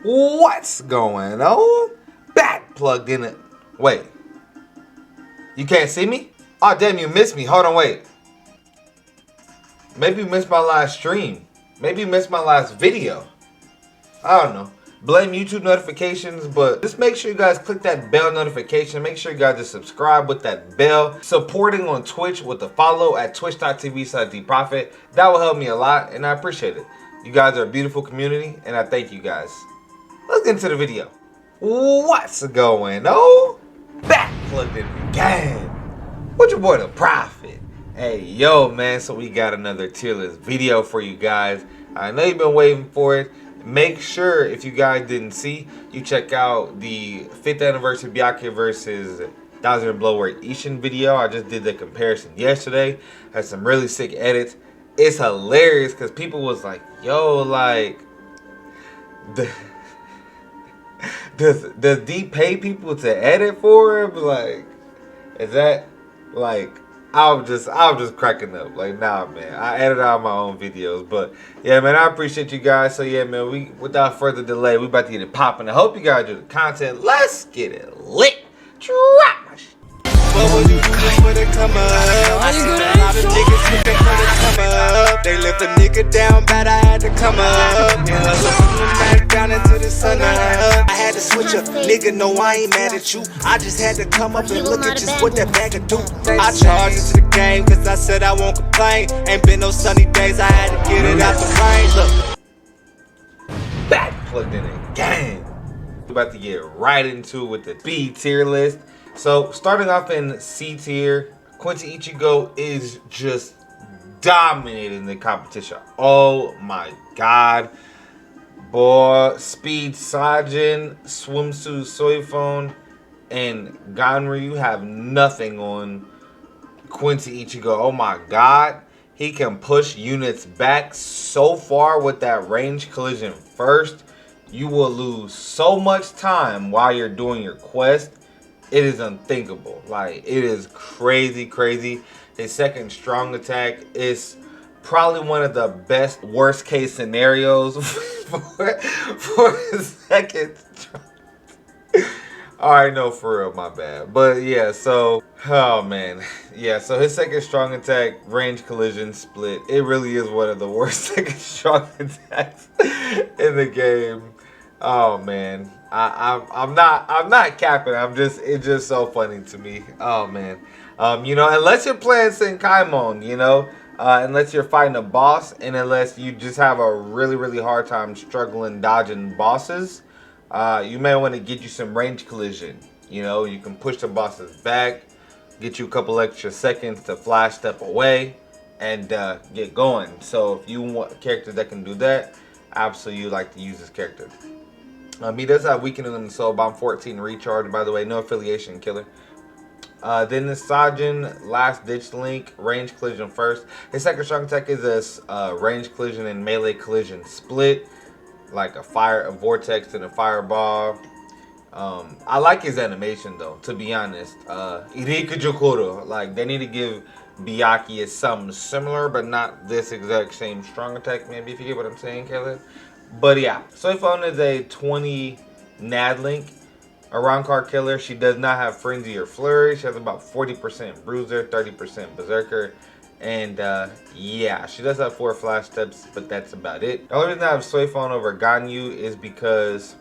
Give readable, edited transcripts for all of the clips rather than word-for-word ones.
What's going on? Back plugged in it. Wait. You can't see me? Oh, damn, you missed me. Hold on, wait. Maybe you missed my last stream. Maybe you missed my last video. I don't know. Blame YouTube notifications, but just make sure you guys click that bell notification. Make sure you guys just subscribe with that bell. Supporting on Twitch with the follow at twitch.tv/dprofit. That will help me a lot, and I appreciate it. You guys are a beautiful community, and I thank you guys. Let's get into the video. What's going on? Back plugged in again. With your boy the Prophet. Hey, yo, man. So we got another tier list video for you guys. I know you've been waiting for it. Make sure, if you guys didn't see, you check out the 5th anniversary Byakuya versus 1000 Bloodward Ishin video. I just did the comparison yesterday. Had some really sick edits. It's hilarious because people was like, yo, like, does D pay people to edit for him? Like, is that, like, I was just cracking up. Like, nah, man. I edit out my own videos. But, yeah, man, I appreciate you guys. So, yeah, man, without further delay, we about to get it popping. I hope you guys do the content. Let's get it lit. Drop my shit. What would you do for the come up? I seen a lot of niggas looking for the come up. They left a nigga down bad, I had to come up. And hustle from the back down into the sun up. I had to switch up, nigga, no, I ain't mad at you. I just had to come up and look at just what that bag could do. I charged into the game, cause I said I won't complain. Ain't been no sunny days, I had to get it out the rain. Look. Back plugged in again. We're about to get right into it with the B tier list. So, starting off in C tier, Quincy Ichigo is just dominating the competition. Oh my god. Boy, Speed Sajin, Swimsuit Soifone, and Ganryu have nothing on Quincy Ichigo. Oh my god. He can push units back so far with that range collision first. You will lose so much time while you're doing your quest. It is unthinkable. Like, it is crazy, crazy. His second strong attack is probably one of the best worst case scenarios for his second. Alright, no, for real, my bad. But yeah, so, oh man. Yeah, so his second strong attack, range collision split. It really is one of the worst second strong attacks in the game. Oh man. I'm not capping. It's just so funny to me. Oh man. You know, unless you're playing Senkaimon, you know, unless you're fighting a boss, and unless you just have a really hard time struggling dodging bosses, you may want to get you some range collision. You know, you can push the bosses back, get you a couple extra seconds to flash step away, and get going. So if you want a character that can do that, absolutely you like to use this character. He does have weakening in the soul bomb 14 recharge, by the way, no affiliation killer. Then the Sajin, last ditch link, range collision first. His second strong attack is a range collision and melee collision split, like a vortex and a fireball. I like his animation though, to be honest. Irikujukuro, like they need to give Byakuya something similar, but not this exact same strong attack. Maybe, if you get what I'm saying, Caleb. But yeah, Soifone is a 20 NAD link, a round card killer. She does not have Frenzy or Flurry. She has about 40% Bruiser, 30% Berserker. And yeah, she does have 4 flash steps, but that's about it. The only reason I have Soifone over Ganyu is because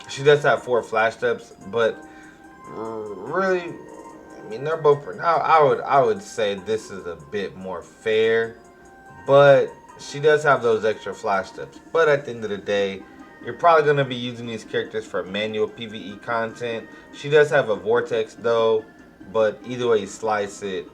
she does have 4 flash steps, but really, I mean, they're both for now. I would say this is a bit more fair, but she does have those extra flash steps. But at the end of the day, you're probably going to be using these characters for manual PvE content. She does have a vortex though, but either way you slice it,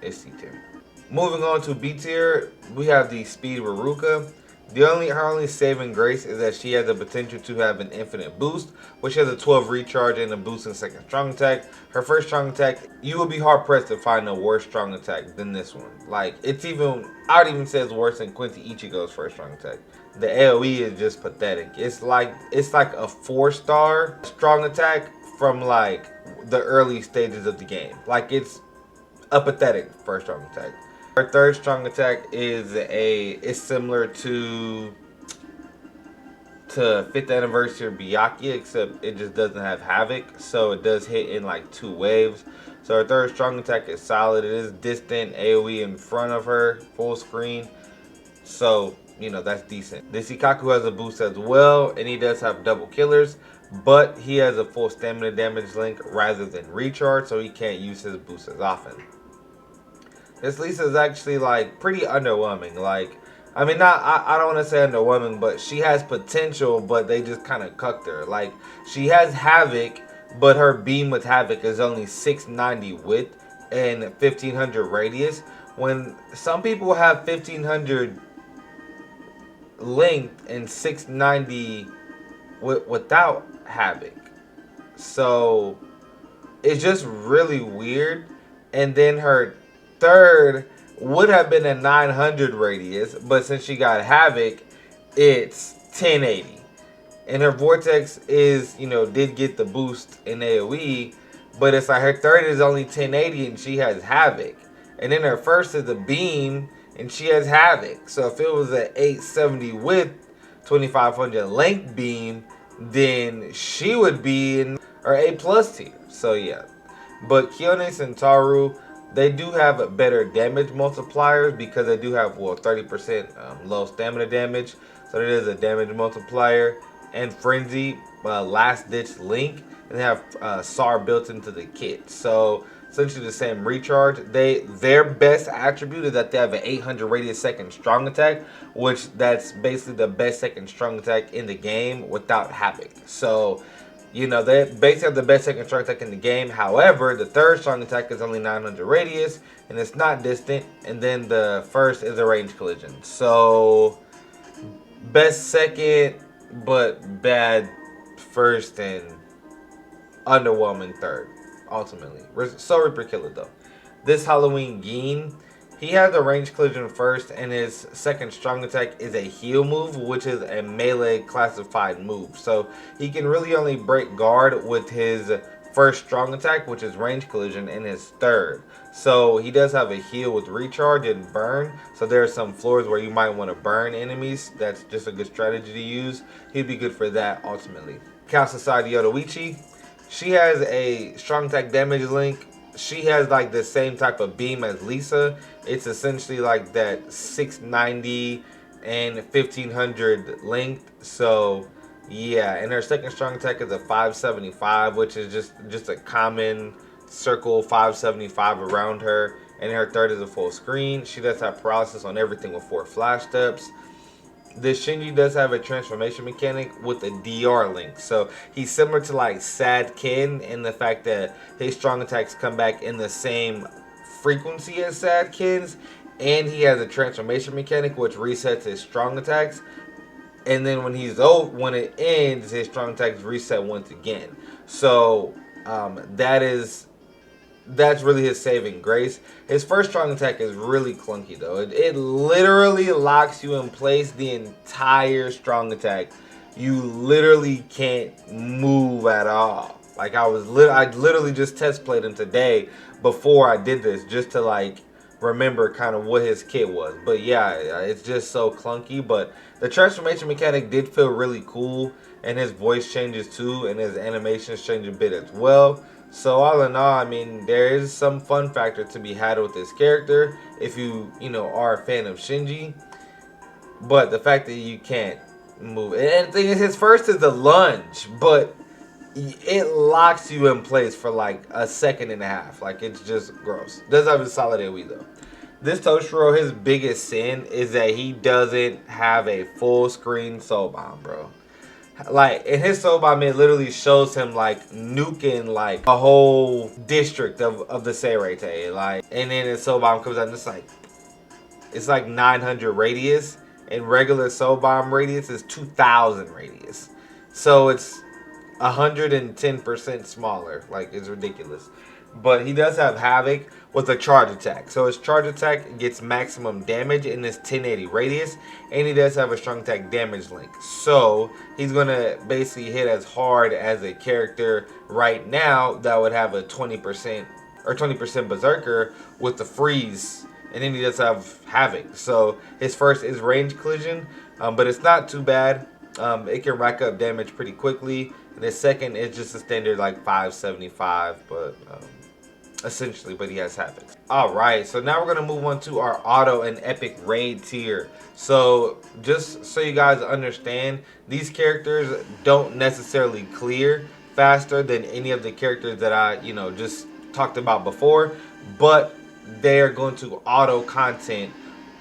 it's C tier. Moving on to B tier, we have the Speed Ruruka. Her only saving grace is that she has the potential to have an infinite boost, which has a 12 recharge and a boost in second strong attack. Her first strong attack, you will be hard pressed to find a worse strong attack than this one. Like, I would even say it's worse than Quincy Ichigo's first strong attack. The AoE is just pathetic. It's like a 4-star strong attack from like the early stages of the game. Like, it's a pathetic first strong attack. Her third strong attack is similar to to 5th anniversary Byakuya, except it just doesn't have Havoc, so it does hit in like 2 waves. So her third strong attack is solid. It is distant AoE in front of her, full screen. So, you know, that's decent. This Ikaku has a boost as well, and he does have double killers, but he has a full stamina damage link rather than recharge, so he can't use his boost as often. This Lisa is actually like pretty underwhelming. Like, I mean, I don't want to say underwhelming, but she has potential, but they just kind of cucked her. Like, she has Havoc, but her beam with Havoc is only 690 width and 1500 radius. When some people have 1500 length and 690 without Havoc. So it's just really weird. And then her third would have been a 900 radius, but since she got Havoc, it's 1080. And her Vortex is, you know, did get the boost in AoE, but it's like her third is only 1080 and she has Havoc. And then her first is a beam and she has Havoc. So if it was an 870 width, 2500 length beam, then she would be in her A+ tier. So yeah. But Kyones and Taru, they do have better damage multipliers because they do have, well, 30% low stamina damage. So it is a damage multiplier. And Frenzy, Last Ditch Link, and they have SAR built into the kit. So essentially the same recharge. Their best attribute is that they have an 800 radius second strong attack, which that's basically the best second strong attack in the game without Havoc. So, you know, they basically have the best second strong attack in the game. However, the third strong attack is only 900 radius, and it's not distant. And then the first is a range collision. So, best second, but bad first and underwhelming third, ultimately. So Reaper Killer, though. This Halloween Geen, he has a range collision first, and his second strong attack is a heal move, which is a melee classified move. So he can really only break guard with his first strong attack, which is range collision, and his third. So he does have a heal with recharge and burn. So there are some floors where you might want to burn enemies. That's just a good strategy to use. He'd be good for that ultimately. Council side Yoruichi, she has a strong attack damage link. She has like the same type of beam as Lisa. It's essentially like that 690 and 1500 length. So yeah, and her second strong attack is a 575, which is just a common circle 575 around her. And her third is a full screen. She does have paralysis on everything with 4 flash steps. This Shinji does have a transformation mechanic with a DR link. So he's similar to like Sad Kin in the fact that his strong attacks come back in the same frequency as Sad Kin's. And he has a transformation mechanic which resets his strong attacks. And then when it ends, his strong attacks reset once again. So that's really his saving grace. His first strong attack is really clunky though. It literally locks you in place the entire strong attack. You literally can't move at all. Like I literally just test played him today before I did this just to like remember kind of what his kit was. But yeah, it's just so clunky. But the transformation mechanic did feel really cool, and his voice changes too, and his animations change a bit as well. So all in all, I mean, there is some fun factor to be had with this character if you are a fan of Shinji. But the fact that you can't move, and the thing is, his first is the lunge, but it locks you in place for like a second and a half. Like, it's just gross. Does have a solid AoE though. This Toshiro, his biggest sin is that he doesn't have a full screen soul bomb, bro. Like, in his soul bomb, it literally shows him like nuking like a whole district of the Seirete. Like, and then his soul bomb comes out and it's like 900 radius, and regular soul bomb radius is 2000 radius. So it's 110% smaller. Like, it's ridiculous. But he does have Havoc with a charge attack. So his charge attack gets maximum damage in this 1080 radius. And he does have a strong attack damage link. So he's going to basically hit as hard as a character right now that would have a 20% or 20% Berserker with the freeze. And then he does have Havoc. So his first is range collision. But it's not too bad. It can rack up damage pretty quickly. And the second is just a standard like 575, but essentially, but he has Havoc. Alright, so now we're going to move on to our auto and epic raid tier. So just so you guys understand, these characters don't necessarily clear faster than any of the characters that I, just talked about before, but they are going to auto content.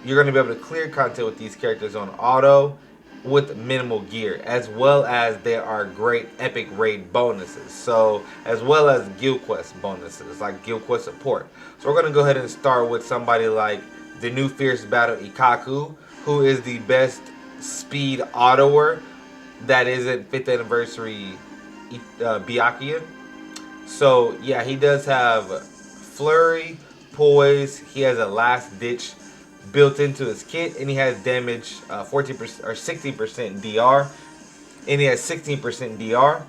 You're going to be able to clear content with these characters on auto with minimal gear, as well as there are great epic raid bonuses, so as well as guild quest bonuses like guild quest support. So we're going to go ahead and start with somebody like the new fierce battle Ikaku, who is the best speed autoer that isn't 5th anniversary Byakuya. So yeah, he does have flurry, poise, he has a last ditch built into his kit, and he has damage 40% or 60% DR, and he has 16% DR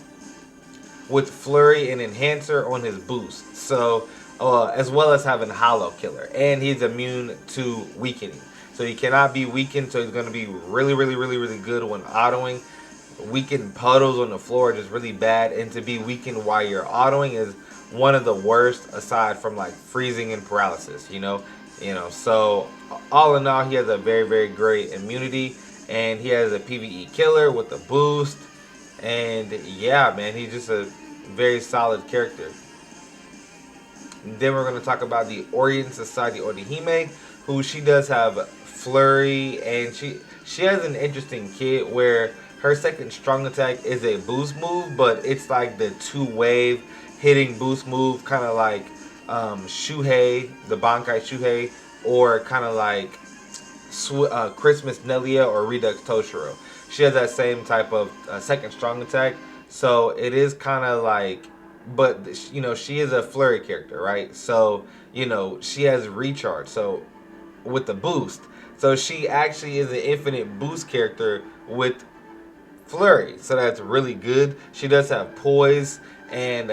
with flurry and enhancer on his boost. So as well as having hollow killer, and he's immune to weakening, so he cannot be weakened. So he's going to be really good when autoing. Weakened puddles on the floor are just really bad, and to be weakened while you're autoing is one of the worst, aside from like freezing and paralysis. So all in all, he has a very great immunity, and he has a PvE killer with a boost, and yeah, man, he's just a very solid character. And then we're going to talk about the Orient Society Orihime, who she does have flurry, and she has an interesting kit where her second strong attack is a boost move, but it's like the 2-wave hitting boost move, kind of like Shuhei, the Bankai Shuhei, or kind of like Christmas Nelia or Redux Toshiro. She has that same type of second strong attack, so it is kind of like, but she is a flurry character, right? So she has recharge, so with the boost, so she actually is an infinite boost character with flurry, so that's really good. She does have poise and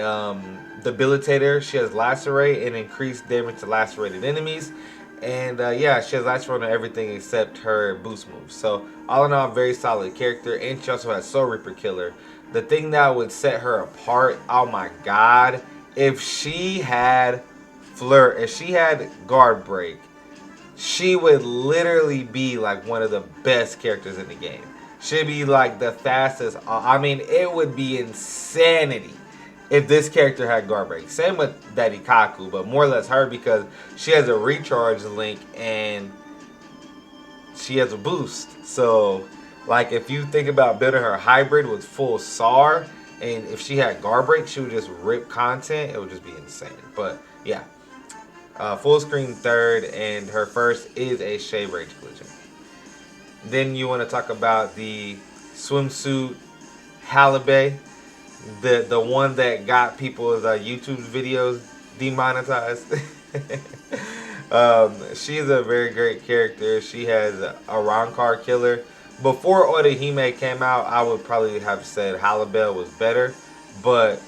debilitator. She has lacerate and increased damage to lacerated enemies, and yeah, she has lacerate on everything except her boost moves. So all in all, very solid character. And she also has Soul Reaper killer. The thing that would set her apart, oh my god, if she had if she had guard break, she would literally be like one of the best characters in the game. She'd be like the fastest. I mean, it would be insanity if this character had guard break. Same with that Ikaku, but more or less her, because she has a recharge link and she has a boost. So like, if you think about building her hybrid with full SAR, and if she had guard break, she would just rip content. It would just be insane. But yeah, full screen third, and her first is a shade range collision. Then you want to talk about the swimsuit Halibay, the one that got people's YouTube videos demonetized. She's a very great character. She has a Rankar killer. Before Orihime came out, I would probably have said Halibay was better, but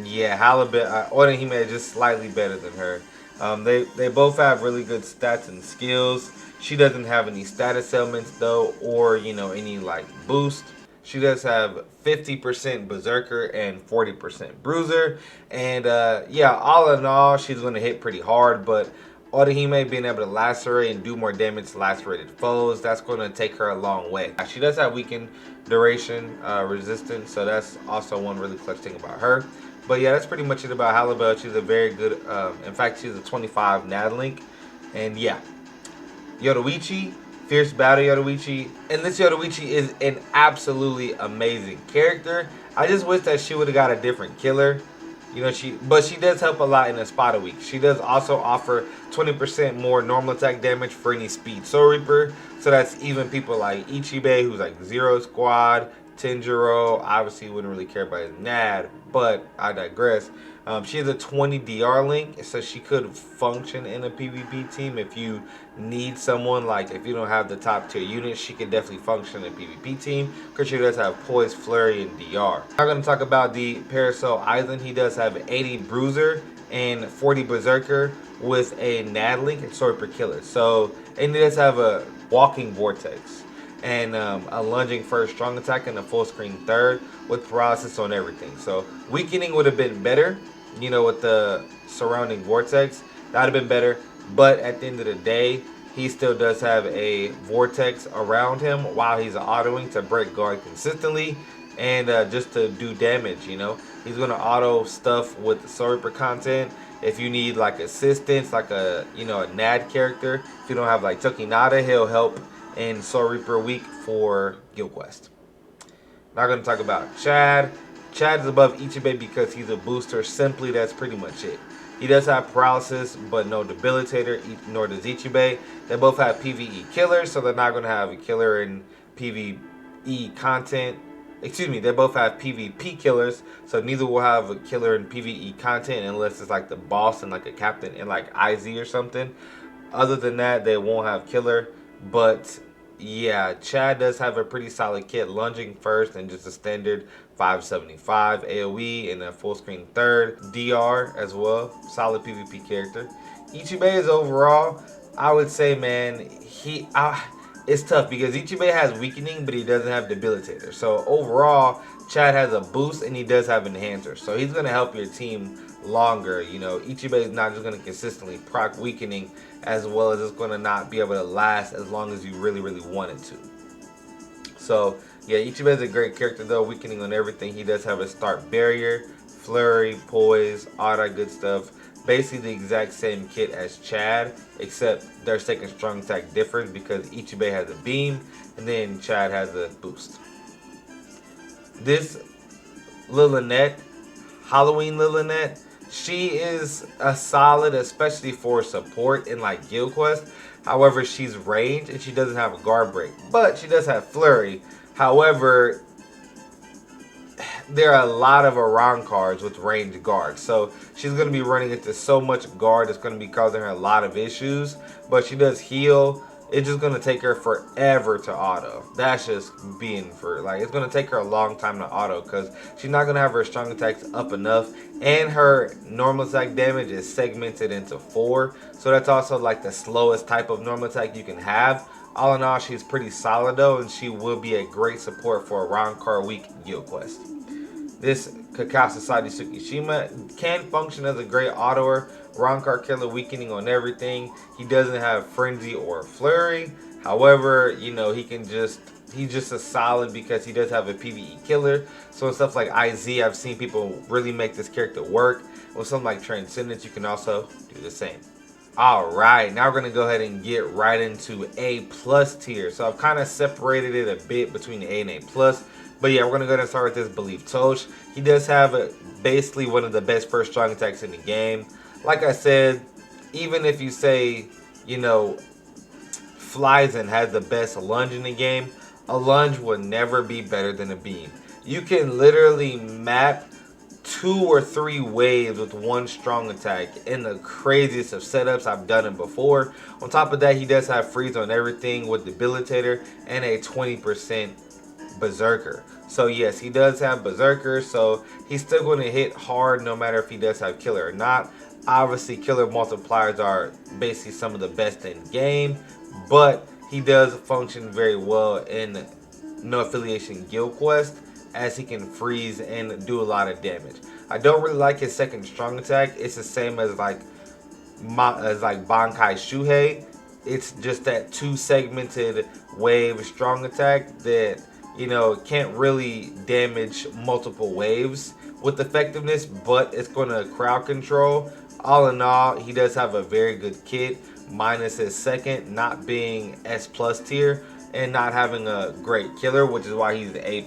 yeah, Orihime is just slightly better than her. They both have really good stats and skills. She doesn't have any status elements though, or any like boost. She does have 50% Berserker and 40% Bruiser, and yeah, all in all, she's going to hit pretty hard. But Orihime being able to lacerate and do more damage to lacerated foes, that's going to take her a long way. She does have weakened duration resistance, so that's also one really clutch thing about her. But yeah, that's pretty much it about Halibay. She's a very good, in fact, she's a 25 NAD link, and yeah. Yoruichi, Fierce Battle Yoruichi, and this Yoruichi is an absolutely amazing character. I just wish that she would have got a different killer. But she does help a lot in a spot a week. She does also offer 20% more normal attack damage for any speed Soul Reaper. So that's even people like Ichibe, who's like Zero Squad, Tenjiro. Obviously, wouldn't really care about his NAD, but I digress. She has a 20 DR link, so she could function in a PvP team if you need someone, like if you don't have the top tier unit, she could definitely function in a PvP team because she does have Poise, Flurry, and DR. I'm going to talk about the Parasol Island. He does have 80 Bruiser and 40 Berserker with a NAD link and Sword per Killer. So, and he does have a Walking Vortex. and a lunging first strong attack and a full screen third with paralysis on everything. So weakening would have been better, you know, with the surrounding vortex. That would have been better. But at the end of the day, he still does have a vortex around him while he's autoing to break guard consistently and just to do damage, you know. He's going to auto stuff with Soul Reaper content. If you need like assistance, like a, you know, a NAD character, if you don't have like Tokinada, he'll help in Soul Reaper week for Guild Quest. Not going to talk about Chad. Chad is above Ichibei because he's a booster. Simply, that's pretty much it. He does have paralysis, but no debilitator, nor does Ichibei. They both have PvE killers, so they're not going to have a killer in PvE content. Excuse me, they both have PvP killers, so neither will have a killer in PvE content unless it's like the boss and like a captain in like IZ or something. Other than that, they won't have killer. But yeah, Chad does have a pretty solid kit, lunging first and just a standard 575 AoE and a full screen third, DR as well, solid PvP character. Ichibei is overall, I would say, man, it's tough because Ichibei has weakening, but he doesn't have debilitator. So overall, Chad has a boost and he does have enhancer. So he's gonna help your team longer. You know, Ichibei is not just gonna consistently proc weakening, as well as it's gonna not be able to last as long as you really, really want it to. So yeah, Ichibei is a great character though, weakening on everything. He does have a start barrier, flurry, poise, all that good stuff. Basically the exact same kit as Chad, except their second strong attack differs because Ichibei has a beam and then Chad has a boost. This Lilynette, Halloween Lilynette, she is a solid, especially for support in like Guild Quest. However, she's ranged and she doesn't have a guard break, but she does have flurry. However, there are a lot of Aran cards with ranged guard, so she's going to be running into so much guard it's going to be causing her a lot of issues. But she does heal. It's just going to take her forever to auto. That's just being for, like, it's going to take her a long time to auto because she's not going to have her strong attacks up enough, and her normal attack damage is segmented into 4, so that's also like the slowest type of normal attack you can have. All in all, she's pretty solid though, and she will be a great support for a round card week Guild Quest. This Kakao Society Tsukishima can function as a great autoer, round card killer, weakening on everything. He doesn't have frenzy or flurry. However, you know, he's just a solid because he does have a PvE killer. So in stuff like IZ, I've seen people really make this character work. With something like Transcendence, you can also do the same. Alright, now we're going to go ahead and get right into A+ tier. So I've kind of separated it a bit between A and A+. But yeah, we're going to go ahead and start with this Believe Tosh. He does have basically one of the best first strong attacks in the game. Like I said, even if you say, you know, Flyzen has the best lunge in the game, a lunge will never be better than a beam. You can literally map 2 or 3 waves with one strong attack in the craziest of setups. I've done it before. On top of that, he does have freeze on everything with debilitator and a 20% berserker. So yes, he does have berserker, so he's still going to hit hard no matter if he does have killer or not. Obviously, killer multipliers are basically some of the best in game, but he does function very well in no affiliation Guild Quest, as he can freeze and do a lot of damage. I don't really like his second strong attack. It's the same as like Bankai Shuhei. It's just that 2 segmented wave strong attack that, you know, can't really damage multiple waves with effectiveness, but it's going to crowd control. All in all, he does have a very good kit, minus his second not being S+ tier and not having a great killer, which is why he's A+.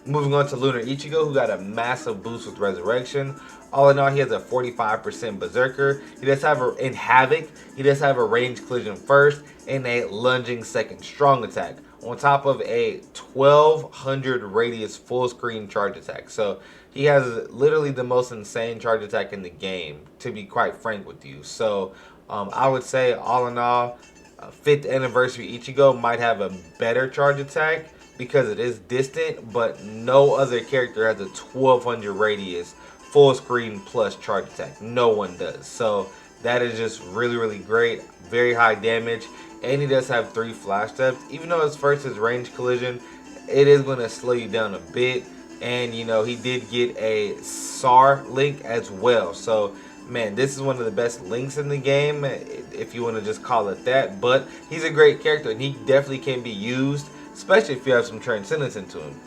Moving on to Lunar Ichigo, who got a massive boost with Resurrection. All in all, he has a 45% Berserker. He does have in Havoc, he does have a range collision first and a lunging second strong attack, on top of a 1200 radius full screen charge attack. So he has literally the most insane charge attack in the game, to be quite frank with you. So I would say, all in all, 5th anniversary Ichigo might have a better charge attack because it is distant, but no other character has a 1200 radius full screen plus charge attack. No one does. So that is just really, really great. Very high damage. and he does have 3 flash steps. Even though his first is range collision, it is going to slow you down a bit. And you know, he did get a SAR link as well. So man, this is one of the best links in the game, if you want to just call it that. But he's a great character, and he definitely can be used, especially if you have some transcendence into him.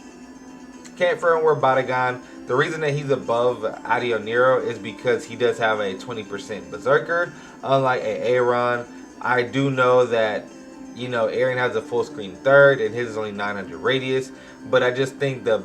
Can't firmware Batagon. The reason that he's above Audio Nero is because he does have a 20% Berserker, unlike a Aaron. I do know that, you know, Aaron has a full screen third, and his is only 900 radius. But I just think the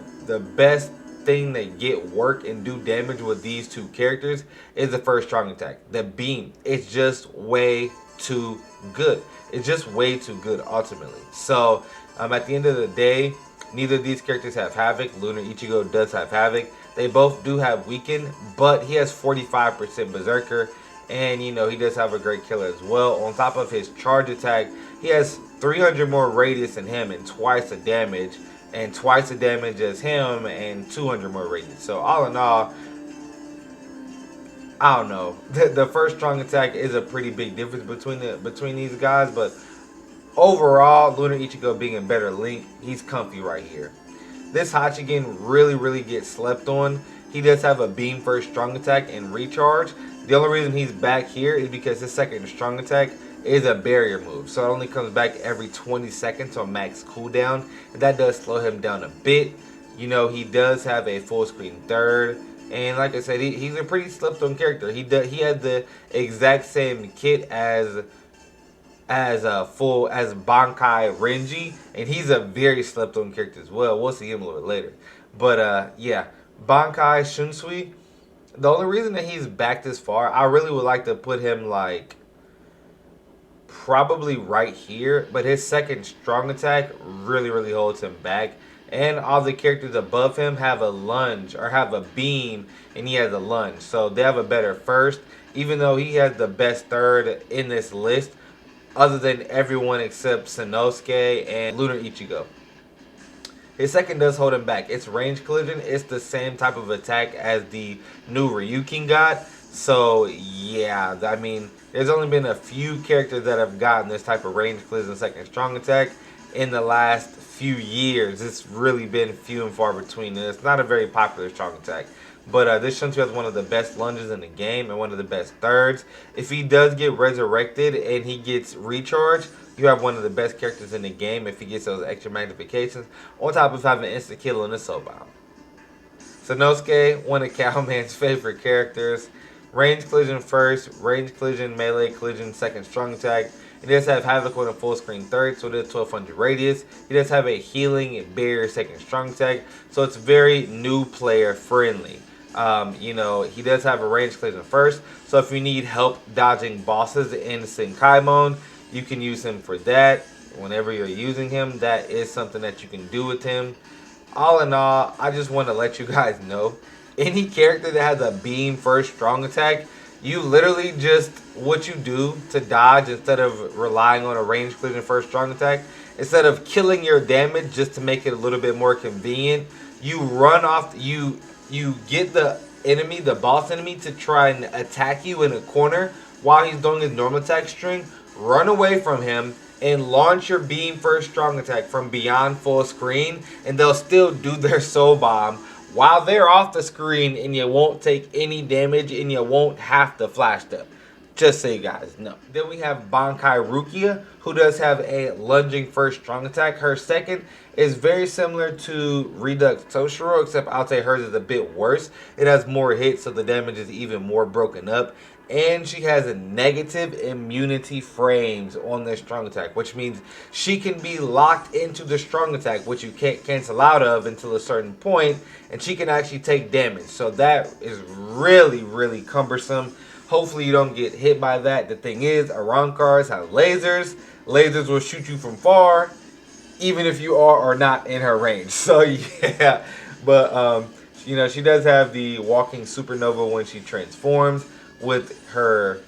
best thing that get work and do damage with these two characters is the first strong attack. The beam. It's just way too good. It's just way too good ultimately. So at the end of the day, neither of these characters have Havoc. Lunar Ichigo does have Havoc. They both do have Weaken, but he has 45% Berserker, and you know, he does have a great killer as well. On top of his charge attack, he has 300 more radius than him and twice the damage, and twice the damage as him and 200 more radius. So all in all, I don't know. The first strong attack is a pretty big difference between these guys, but overall, Lunar Ichigo being a better link, he's comfy right here. This Hachigen really gets slept on. He does have a beam first strong attack and recharge. The only reason he's back here is because his second strong attack is a barrier move. So it only comes back every 20 seconds on max cooldown. And that does slow him down a bit. You know, he does have a full screen third. And like I said, he's a pretty slept on character. He had the exact same kit as Bankai Renji, and he's a very slept on character as well. We'll see him a little bit later. But yeah, Bankai Shunsui, the only reason that he's back this far, I really would like to put him like probably right here, but his second strong attack really holds him back. And all the characters above him have a lunge or have a beam, and he has a lunge, so they have a better first, even though he has the best third in this list, other than everyone except Sanosuke and Lunar Ichigo. His second does hold him back. It's range collision. It's the same type of attack as the new Ryukin got. So yeah, I mean, there's only been a few characters that have gotten this type of range collision second strong attack in the last few years. It's really been few and far between. And it's not a very popular strong attack. But this Shunsui has one of the best lunges in the game and one of the best thirds. If he does get resurrected and he gets recharged, you have one of the best characters in the game if he gets those extra magnifications, on top of having instant kill and a soul bomb. Sanosuke, one of Cowman's favorite characters. Range collision first, range collision, melee collision, second strong attack. He does have Havoc on a full screen third, so it is 1200 radius. He does have a healing barrier second strong attack, so it's very new player friendly. You know, he does have a range collision first, so if you need help dodging bosses in Senkaimon, you can use him for that. Whenever you're using him, that is something that you can do with him. All in all, I just want to let you guys know, any character that has a beam first strong attack, you literally just, what you do to dodge instead of relying on a range collision first strong attack, instead of killing your damage just to make it a little bit more convenient, you run off, you get the enemy, the boss enemy, to try and attack you in a corner while he's doing his normal attack string. Run away from him and launch your beam first strong attack from beyond full screen, and they'll still do their soul bomb while they're off the screen, and you won't take any damage and you won't have to flash them. Just so you guys know. Then we have Bankai Rukia, who does have a lunging first strong attack. Her second is very similar to Redux Toshiro, except I'll say hers is a bit worse. It has more hits, so the damage is even more broken up. And she has a negative immunity frames on their strong attack, which means she can be locked into the strong attack, which you can't cancel out of until a certain point, and she can actually take damage. So that is really cumbersome. Hopefully you don't get hit by that. The thing is, Arankars have lasers. Lasers will shoot you from far, even if you are or not in her range. So yeah, but you know, she does have the walking supernova when she transforms, with her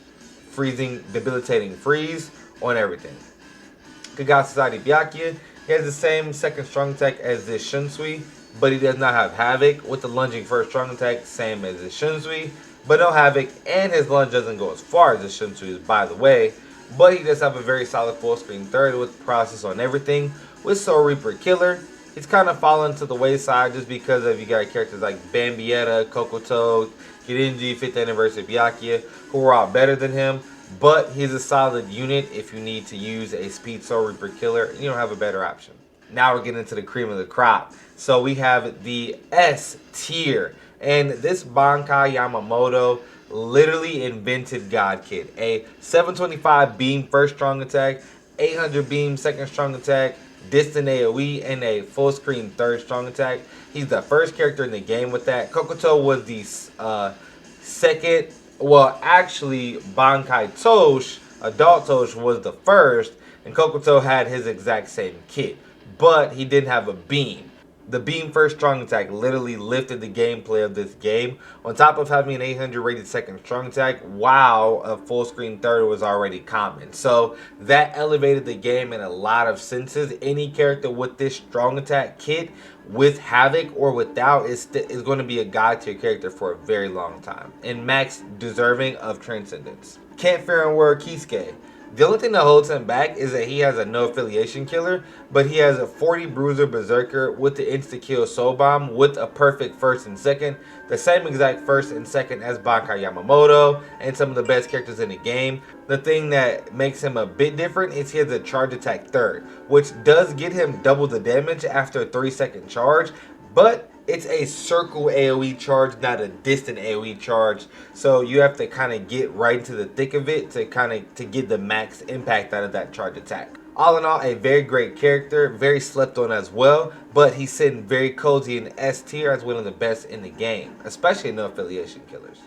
freezing, debilitating freeze on everything. Kagasaki Byakuya, he has the same second strong attack as this Shunsui, but he does not have Havoc, with the lunging first strong attack, same as this Shunsui, but no Havoc, and his lunge doesn't go as far as the Shunsui is, by the way. but he does have a very solid full screen third with process on everything. With Soul Reaper Killer, he's kind of fallen to the wayside just because of you got characters like Bambietta, Kokoto, Kirinji, 5th Anniversary Byakuya, who are all better than him. But he's a solid unit if you need to use a speed Soul Reaper Killer and you don't have a better option. Now we're getting into the cream of the crop. So we have the S tier. And this Bankai Yamamoto literally invented God Kid. A 725 beam first strong attack, 800 beam second strong attack, distant AoE, and a full screen third strong attack. He's the first character in the game with that. Kokoto was the second. Well, actually, Bankai Tosh, Adult Tosh, was the first, and Kokoto had his exact same kit, but he didn't have a beam. The beam first strong attack literally lifted the gameplay of this game. On top of having an 800 rated second strong attack, while a full screen third was already common. So that elevated the game in a lot of senses. Any character with this strong attack kit, with Havoc or without, is going to be a god tier character for a very long time. And max deserving of transcendence. Can't fear and word Kisuke. The only thing that holds him back is that he has a no affiliation killer, but he has a 40 bruiser berserker with the insta kill soul bomb with a perfect first and second, the same exact first and second as Bankai Yamamoto and some of the best characters in the game. The thing that makes him a bit different is he has a charge attack third, which does get him double the damage after a 3-second charge, but it's a circle AoE charge, not a distant AoE charge. So you have to kind of get right into the thick of it to get the max impact out of that charge attack. All in all, a very great character, very slept on as well, but he's sitting very cozy in S tier as one of the best in the game, especially in no affiliation killers.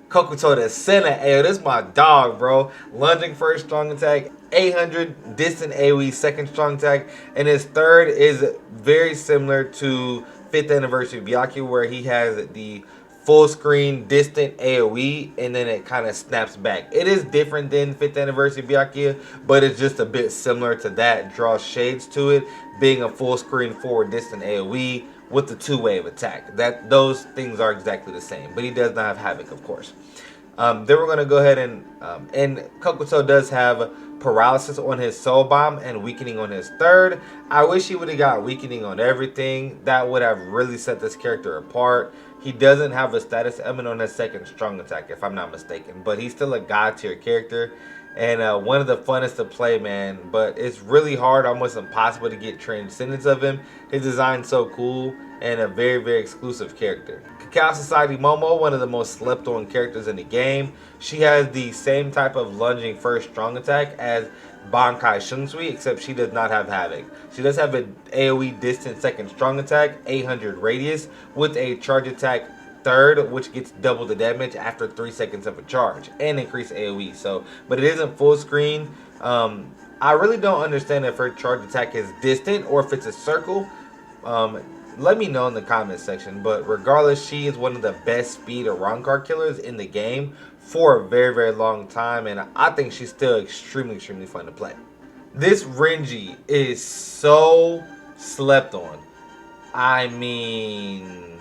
Kokoto the Senna, ayo, this is my dog, bro. Lunging first strong attack, 800 distant AoE second strong attack, and his third is very similar to 5th Anniversary Byakuya, where he has the full screen distant AoE and then it kind of snaps back. It is different than 5th Anniversary Byakuya, but it's just a bit similar to that. Draws shades to it, being a full screen forward distant AoE with the 2-wave attack. Those things are exactly the same, but he does not have Havoc, of course. Then we're going to go ahead and Kokoto does have paralysis on his soul bomb and weakening on his third. I wish he would have got weakening on everything. That would have really set this character apart. He doesn't have a status element on his second strong attack, if I'm not mistaken, but he's still a god tier character and one of the funnest to play, man. But it's really hard, almost impossible to get transcendence of him. His design's so cool and a very, very exclusive character. Cacao Society Momo, one of the most slept on characters in the game. She has the same type of lunging first strong attack as Bankai Shunsui, except she does not have Havoc. She does have an AoE distant second strong attack, 800 radius, with a charge attack third, which gets double the damage after 3 seconds of a charge, and increased AoE. So, but it isn't full screen. I really don't understand if her charge attack is distant or if it's a circle. Let me know in the comments section. But regardless, she is one of the best speed around card killers in the game for a very, very long time, and I think she's still extremely, extremely fun to play. This Renji is so slept on. I mean,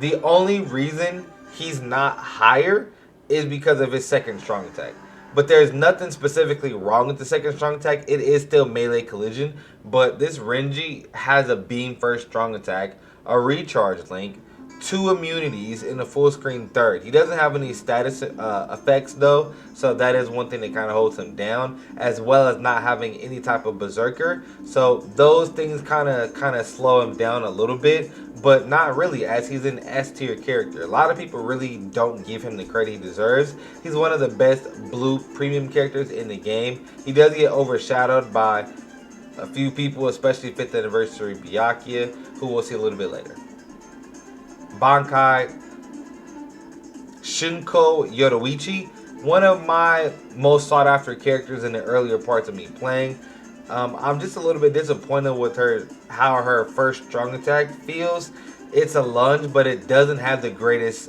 the only reason he's not higher is because of his second strong attack. But there's nothing specifically wrong with the second strong attack. It is still melee collision. But this Renji has a beam first strong attack, a recharge link, 2 immunities, and a full screen third. He doesn't have any status effects though. So that is one thing that kind of holds him down. As well as not having any type of berserker. So those things kind of slow him down a little bit. But not really, as he's an S tier character. A lot of people really don't give him the credit he deserves. He's one of the best blue premium characters in the game. He does get overshadowed by a few people, especially 5th Anniversary Byakuya, who we'll see a little bit later. Bankai Shunko Yoruichi, one of my most sought after characters in the earlier parts of me playing. I'm just a little bit disappointed with how her first strong attack feels. It's a lunge, but it doesn't have the greatest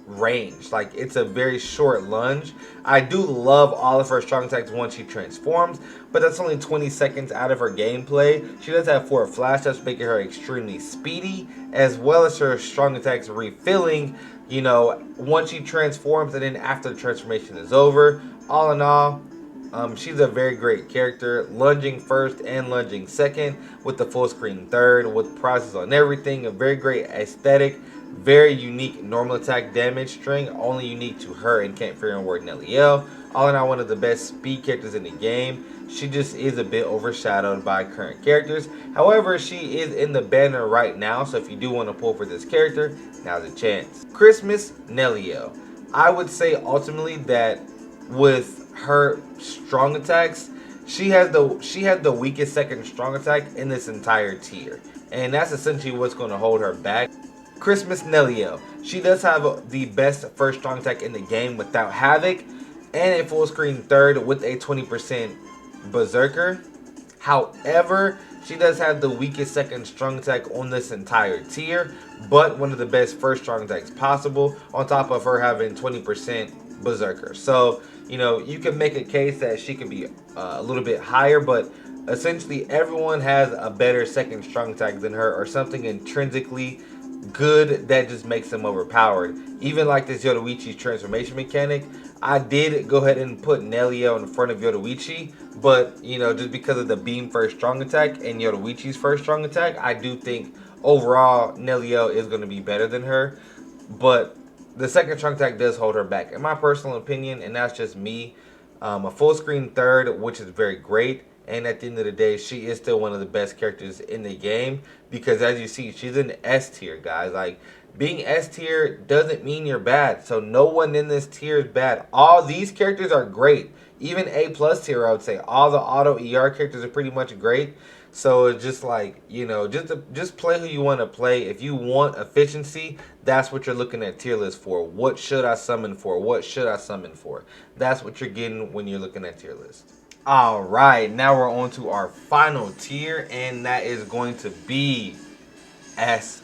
range. Like, it's a very short lunge. I do love all of her strong attacks once she transforms, but that's only 20 seconds out of her gameplay. She does have 4 flash ups, making her extremely speedy, as well as her strong attacks refilling, you know, once she transforms and then after the transformation is over. All in all, She's a very great character, lunging first and lunging second with the full screen third, with prices on everything. A very great aesthetic, very unique normal attack damage string, only unique to her and Can't Fear and Word Nelliel. All in all, one of the best speed characters in the game. She just is a bit overshadowed by current characters. However, she is in the banner right now, so if you do want to pull for this character, now's a chance. Christmas Nelliel. I would say ultimately that with her strong attacks, she had the weakest second strong attack in this entire tier, and that's essentially what's going to hold her back. Christmas Nelliel. She does have the best first strong attack in the game without Havoc, and a full screen third with a 20% Berserker. However, she does have the weakest second strong attack on this entire tier, but one of the best first strong attacks possible, on top of her having 20% Berserker. So, you know, you can make a case that she could be a little bit higher, but essentially everyone has a better second strong attack than her, or something intrinsically good that just makes them overpowered. Even like this Yoruichi's transformation mechanic, I did go ahead and put Nelliel in front of Yoruichi, but you know, just because of the beam first strong attack and Yoruichi's first strong attack, I do think overall Nelliel is going to be better than her. But the second strong attack does hold her back, in my personal opinion, and that's just me. A full screen third, which is very great. And at the end of the day, she is still one of the best characters in the game, because as you see, she's in S tier, guys. Like, being S tier doesn't mean you're bad. So no one in this tier is bad. All these characters are great. Even A plus tier, I would say. All the auto ER characters are pretty much great. So it's just like, you know, just play who you want to play. If you want efficiency, that's what you're looking at tier list for. What should I summon for? What should I summon for? That's what you're getting when you're looking at tier list. Alright, now we're on to our final tier, and that is going to be S+.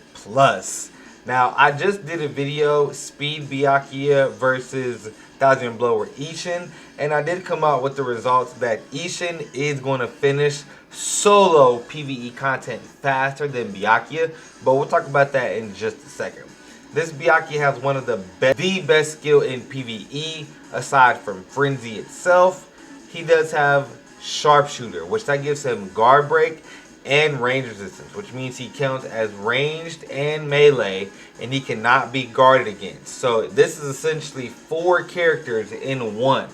Now, I just did a video, Speed Byakuya versus Thousand Blower Ishin, and I did come out with the results that Ishin is going to finish solo PvE content faster than Byakuya, but we'll talk about that in just a second. This Byakuya has one of the best skill in PvE, aside from Frenzy itself. He does have Sharpshooter, which that gives him guard break and range resistance, which means he counts as ranged and melee, and he cannot be guarded against. So this is essentially 4 characters in one.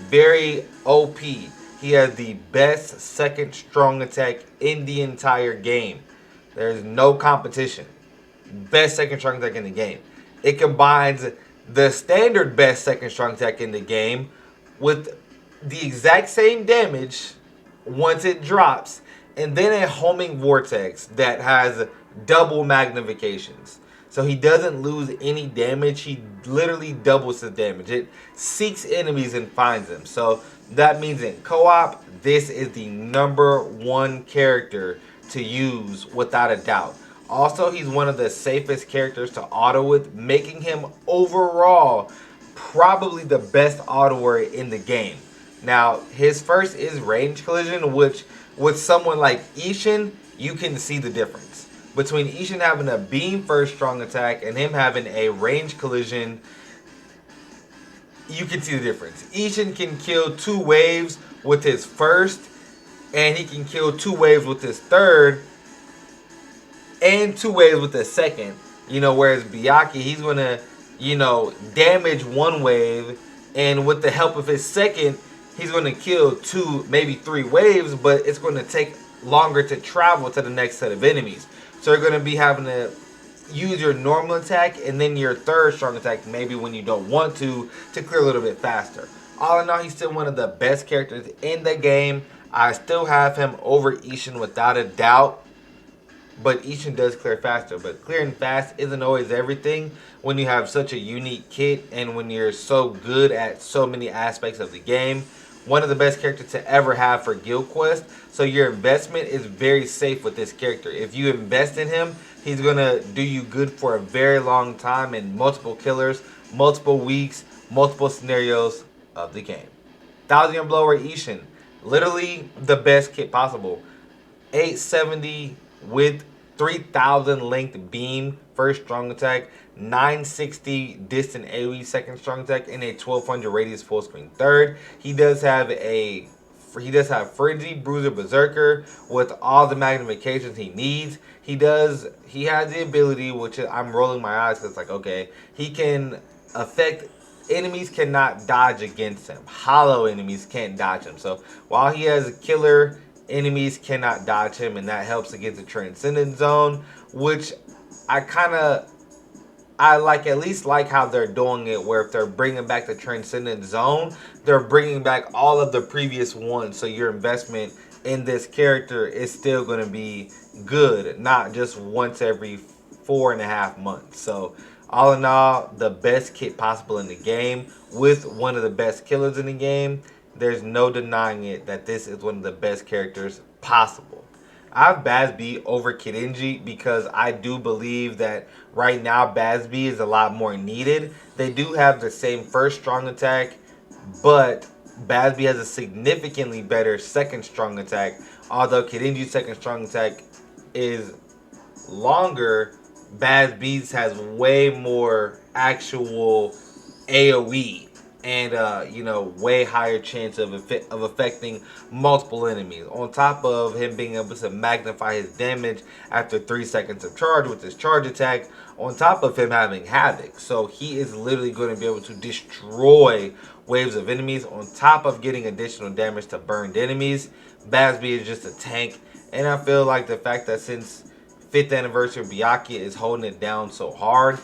Very OP. He has the best second strong attack in the entire game. There's no competition. Best second strong attack in the game. It combines the standard best second strong attack in the game with the exact same damage once it drops, and then a homing vortex that has double magnifications. So he doesn't lose any damage. He literally doubles the damage. It seeks enemies and finds them. So that means in co-op, this is the #1 character to use without a doubt. Also, he's one of the safest characters to auto with, making him overall probably the best autoer in the game. Now, his first is range collision, which with someone like Ishin, you can see the difference. Between Ishin having a beam first strong attack and him having a range collision, you can see the difference. Ishin can kill 2 waves with his first, and he can kill 2 waves with his third, and 2 waves with his second. You know, whereas Byakuya, he's going to, you know, damage 1 wave, and with the help of his second, he's going to kill 2, maybe 3 waves, but it's going to take longer to travel to the next set of enemies. So you're going to be having to use your normal attack and then your third strong attack, maybe when you don't want to clear a little bit faster. All in all, he's still one of the best characters in the game. I still have him over Ishin without a doubt. But Ishin does clear faster. But clearing fast isn't always everything when you have such a unique kit and when you're so good at so many aspects of the game. One of the best characters to ever have for Guild Quest. So your investment is very safe with this character. If you invest in him, he's going to do you good for a very long time in multiple killers, multiple weeks, multiple scenarios of the game. Thousand Blower Ishin. Literally the best kit possible. 870 with 3,000 length beam, first strong attack, 960 distant AoE, second strong attack, and a 1,200 radius full screen third. He does have Frenzy, Bruiser, Berserker with all the magnifications he needs. He has the ability, which I'm rolling my eyes because it's like, okay, he can affect enemies cannot dodge against him. Hollow enemies can't dodge him. So while he has a killer, enemies cannot dodge him, and that helps against the Transcendent Zone, which I like, at least like how they're doing it, where if they're bringing back the Transcendent Zone, they're bringing back all of the previous ones. So your investment in this character is still going to be good, not just once every 4.5 months. So all in all, the best kit possible in the game with one of the best killers in the game. There's no denying it that this is one of the best characters possible. I have Bazz-B over Kidenji because I do believe that right now Bazz-B is a lot more needed. They do have the same first strong attack, but Bazz-B has a significantly better second strong attack. Although Kidenji's second strong attack is longer, Bazz-B's has way more actual AoE and way higher chance of affecting multiple enemies. On top of him being able to magnify his damage after 3 seconds of charge with his charge attack, on top of him having Havoc. So he is literally going to be able to destroy waves of enemies on top of getting additional damage to burned enemies. Bazz-B is just a tank, and I feel like the fact that since 5th anniversary Byakuya is holding it down so hard,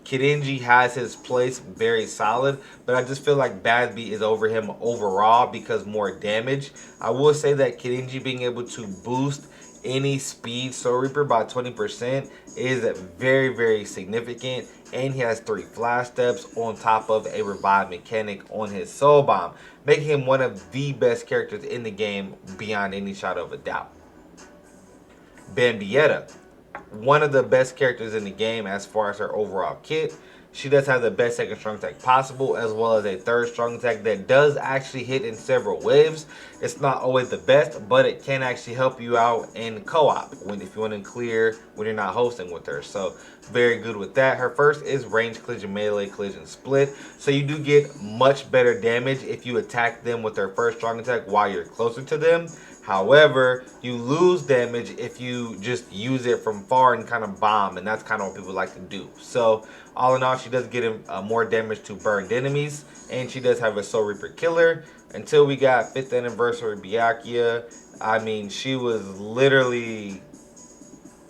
Kidenji has his place very solid, but I just feel like Bazz-B is over him overall because more damage. I will say that Kidenji being able to boost any speed Soul Reaper by 20% is very, very significant, and he has 3 flash steps on top of a revive mechanic on his Soul Bomb, making him one of the best characters in the game beyond any shadow of a doubt. Bambietta, one of the best characters in the game as far as her overall kit. She does have the best second strong attack possible, as well as a third strong attack that does actually hit in several waves. It's not always the best, but it can actually help you out in co-op if you want to clear when you're not hosting with her. So very good with that. Her first is range collision, melee collision, split. So you do get much better damage if you attack them with their first strong attack while you're closer to them. However, you lose damage if you just use it from far and kind of bomb, and that's kind of what people like to do. So all in all, she does get more damage to burned enemies, and she does have a Soul Reaper killer. Until we got 5th anniversary Byakuya, I mean, she was literally,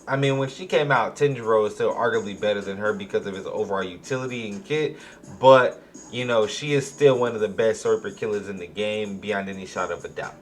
I mean, when she came out, Tenjiro is still arguably better than her because of his overall utility and kit, but she is still one of the best Soul Reaper killers in the game beyond any shadow of a doubt.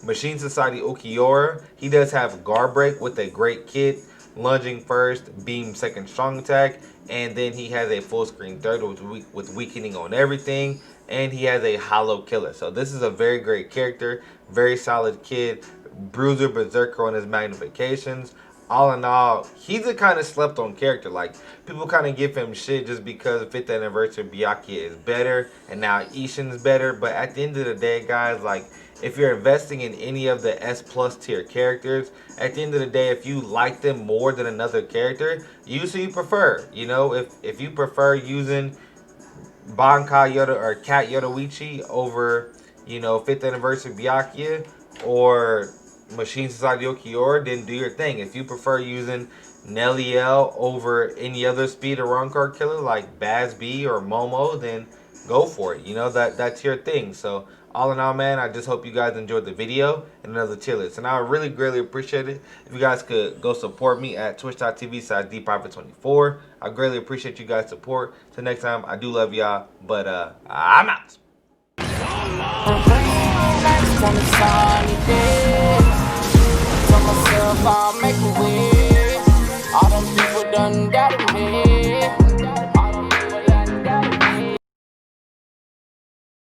Machine Society Ulquiorra, he does have Guard Break with a great kit, lunging first, beam second strong attack, and then he has a full screen third with weakening on everything, and he has a hollow killer. So this is a very great character, very solid kid, Bruiser, Berserker on his magnifications. All in all, he's a kind of slept on character. Like, people kind of give him shit just because 5th anniversary Byakuya is better and now Ishin's better, but at the end of the day, guys, like, if you're investing in any of the S+ tier characters, at the end of the day, if you like them more than another character, use who you prefer. If you prefer using Bankai Yoda or Cat Yodoichi over, 5th anniversary Byakuya or Machine Society Ulquiorra, then do your thing. If you prefer using Neliel over any other speed or run card killer like Bazz-B or Momo, then go for it. That's your thing. So all in all, man, I just hope you guys enjoyed the video and another tier list. And I would really greatly appreciate it if you guys could go support me at twitch.tv/dprivate24. I greatly appreciate you guys' support. Till next time, I do love y'all, but I'm out. I'll make a wish. All them people done got it.